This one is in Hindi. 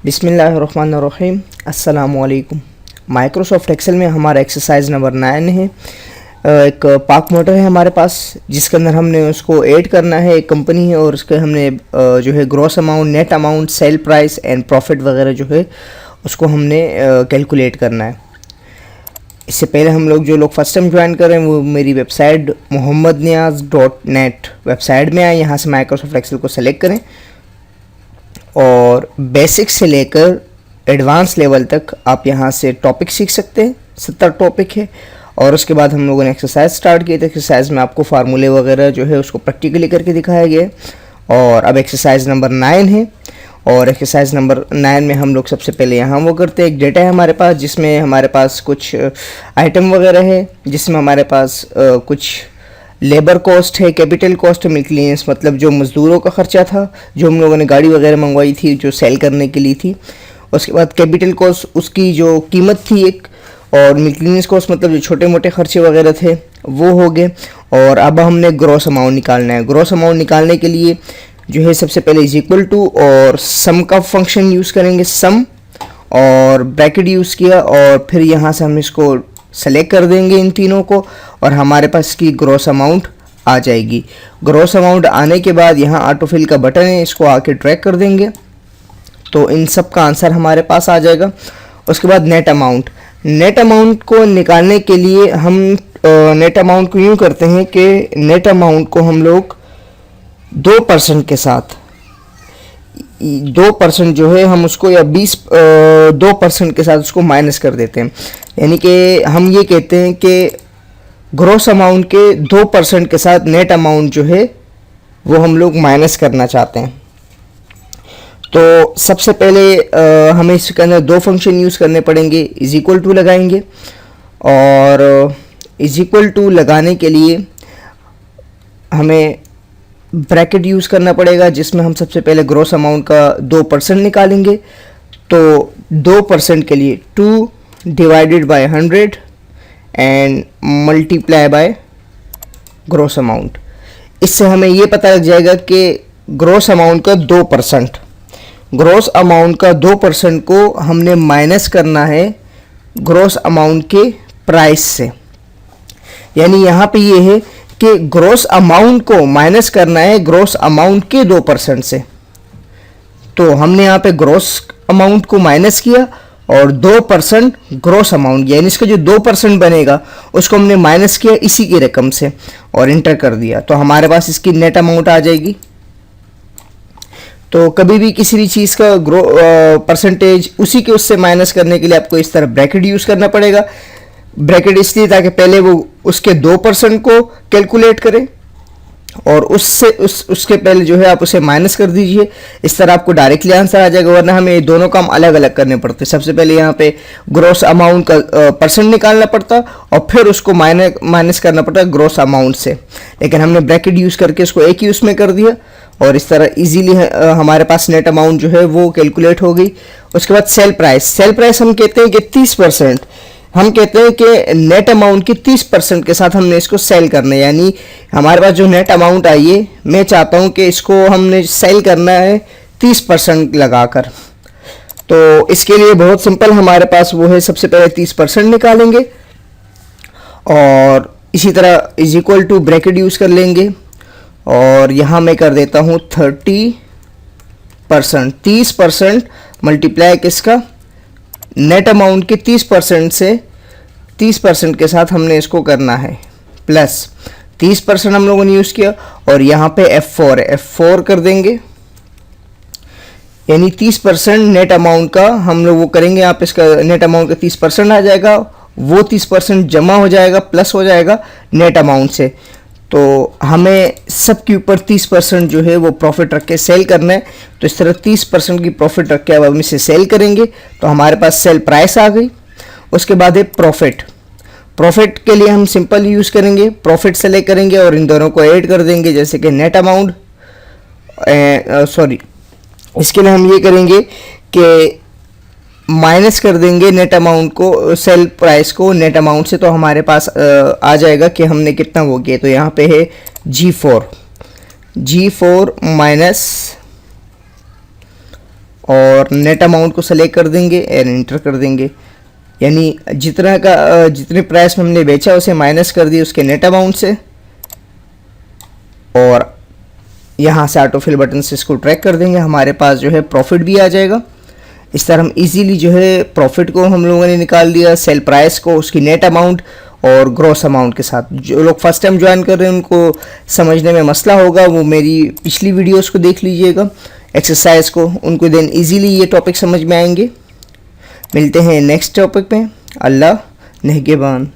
बिस्मिल्लाहिर्रहमानिर्रहीम। अस्सलामुअलैकुम। माइक्रोसॉफ्ट एक्सेल में हमारा एक्सरसाइज नंबर 9 है। एक पाक मोटर है हमारे पास जिसके अंदर हमने उसको ऐड करना है। एक कंपनी है और उसके हमने जो है gross amount, net amount, sale price and profit वगैरह जो है उसको हमने कैलकुलेट करना है। इससे पहले हम लोग जो लोग फर्स्ट टाइम ज्वाइन कर रहे हैं वो मेरी वेबसाइट mohammadniaz.net वेबसाइट में आए, यहाँ से माइक्रोसॉफ्ट एक्सेल को सेलेक्ट करें और बेसिक से लेकर एडवांस लेवल तक आप यहाँ से टॉपिक सीख सकते हैं। 70 टॉपिक है और उसके बाद हम लोगों ने एक्सरसाइज स्टार्ट किए थे। एक्सरसाइज में आपको फार्मूले वगैरह जो है उसको प्रैक्टिकली करके दिखाया गया है। और अब एक्सरसाइज नंबर 9 है और एक्सरसाइज नंबर 9 में हम लोग सबसे पहले यहाँ वो करते हैं। एक डेटा है हमारे पास जिसमें हमारे पास कुछ आइटम वगैरह है, जिसमें हमारे पास कुछ लेबर कॉस्ट है, कैपिटल कॉस्ट है, मिसलेनियस मतलब जो मज़दूरों का ख़र्चा था, जो हम लोगों ने गाड़ी वगैरह मंगवाई थी जो सेल करने के लिए थी। उसके बाद कैपिटल कॉस्ट उसकी जो कीमत थी एक, और मिसलेनियस कॉस्ट मतलब जो छोटे मोटे खर्चे वगैरह थे वो हो गए। और अब हमने ग्रॉस अमाउंट निकालना है। ग्रॉस अमाउंट निकालने के लिए जो है सबसे पहले इज इक्वल टू और सम का फंक्शन यूज़ करेंगे, सम और ब्रैकेट यूज़ किया और फिर यहाँ से हम इसको सेलेक्ट कर देंगे इन तीनों को और हमारे पास की ग्रॉस अमाउंट आ जाएगी। ग्रॉस अमाउंट आने के बाद यहाँ ऑटोफिल का बटन है, इसको आके ट्रैक कर देंगे तो इन सब का आंसर हमारे पास आ जाएगा। उसके बाद नेट अमाउंट, नेट अमाउंट को निकालने के लिए हम नेट अमाउंट को यूँ करते हैं कि नेट अमाउंट को हम लोग 2% के साथ 2% जो है हम उसको या 2% के साथ उसको माइनस कर देते हैं। यानी कि हम ये कहते हैं कि ग्रॉस अमाउंट के 2% के साथ नेट अमाउंट जो है वो हम लोग माइनस करना चाहते हैं। तो सबसे पहले हमें इसके अंदर 2 फंक्शन यूज़ करने पड़ेंगे। इज इक्वल टू लगाएंगे और इज इक्वल टू लगाने के लिए हमें ब्रैकेट यूज़ करना पड़ेगा जिसमें हम सबसे पहले ग्रॉस अमाउंट का 2% निकालेंगे। तो 2% के लिए 2 divided by 100 and multiply by gross amount. इससे हमें ये पता लग जाएगा कि ग्रॉस अमाउंट का 2%, ग्रॉस अमाउंट का 2% को हमने माइनस करना है ग्रॉस अमाउंट के प्राइस से। यानी यहाँ पे ये है कि ग्रॉस अमाउंट को माइनस करना है ग्रॉस अमाउंट के 2% से। तो हमने यहाँ पे ग्रॉस अमाउंट को माइनस किया और 2% ग्रॉस अमाउंट, यानी इसका जो 2% बनेगा उसको हमने माइनस किया इसी की रकम से और इंटर कर दिया तो हमारे पास इसकी नेट अमाउंट आ जाएगी। तो कभी भी किसी भी चीज़ का परसेंटेज उसी के उससे माइनस करने के लिए आपको इस तरह ब्रैकेट यूज़ करना पड़ेगा। ब्रैकेट इसलिए ताकि पहले वो उसके 2% को कैलकुलेट करे और उसके पहले जो है आप उसे माइनस कर दीजिए। इस तरह आपको डायरेक्टली आंसर आ जाएगा, वरना हमें ये दोनों काम अलग अलग करने पड़ते। सबसे पहले यहाँ पे ग्रॉस अमाउंट का परसेंट निकालना पड़ता और फिर उसको माइनस करना पड़ता ग्रॉस अमाउंट से। लेकिन हमने ब्रैकेट यूज़ करके इसको एक ही उसमें कर दिया और इस तरह इजीली हमारे पास नेट अमाउंट जो है वो कैलकुलेट हो गई। उसके बाद सेल प्राइस, सेल प्राइस हम कहते हैं कि 30%, हम कहते हैं कि नेट अमाउंट की 30% के साथ हमने इसको सेल करना है। यानी हमारे पास जो नेट अमाउंट आई है मैं चाहता हूं कि इसको हमने सेल करना है 30% लगाकर। तो इसके लिए बहुत सिंपल हमारे पास वो है, सबसे पहले 30% निकालेंगे और इसी तरह is equal to bracket use कर लेंगे और यहाँ मैं कर देता हूँ 30%। 30% मल्टीप्लाई किसका, नेट अमाउंट के 30% से 30% के साथ हमने इसको करना है प्लस 30% हम लोगों ने यूज़ किया और यहाँ पे F4 है, F4 कर देंगे। यानी 30% नेट अमाउंट का हम लोग वो करेंगे। यहाँ पे इसका नेट अमाउंट का 30% आ जाएगा, वो 30% जमा हो जाएगा प्लस हो जाएगा नेट अमाउंट से। तो हमें सब के ऊपर 30% जो है वो प्रॉफिट रख के सेल करना है। तो इस तरह 30% की प्रॉफिट रख के अब हम इसे सेल करेंगे। तो हमारे पास सेल प्राइस आ गई। उसके बाद है प्रॉफिट। प्रॉफिट के लिए हम सिंपल यूज़ करेंगे, प्रॉफिट सेलेक्ट करेंगे और इन दोनों को ऐड कर देंगे, जैसे कि नेट अमाउंट, सॉरी इसके लिए हम ये करेंगे कि माइनस कर देंगे नेट अमाउंट को, सेल प्राइस को नेट अमाउंट से। तो हमारे पास आ जाएगा कि हमने कितना वो किया। तो यहाँ पे है G4 माइनस और नेट अमाउंट को सेलेक्ट कर देंगे एंड एंटर कर देंगे। यानी जितने प्राइस में हमने बेचा उसे माइनस कर दिया उसके नेट अमाउंट से, और यहाँ से ऑटो फिल बटन से इसको ट्रैक कर देंगे। हमारे पास जो है प्रॉफिट भी आ जाएगा। इस तरह हम इजीली जो है प्रॉफिट को हम लोगों ने निकाल दिया, सेल प्राइस को, उसकी नेट अमाउंट और ग्रॉस अमाउंट के साथ। जो लोग फर्स्ट टाइम ज्वाइन कर रहे हैं उनको समझने में मसला होगा, वो मेरी पिछली वीडियोस को देख लीजिएगा एक्सरसाइज को, उनको देन इजीली ये टॉपिक समझ में आएंगे। मिलते हैं नेक्स्ट टॉपिक में। अल्लाह नेगेबान।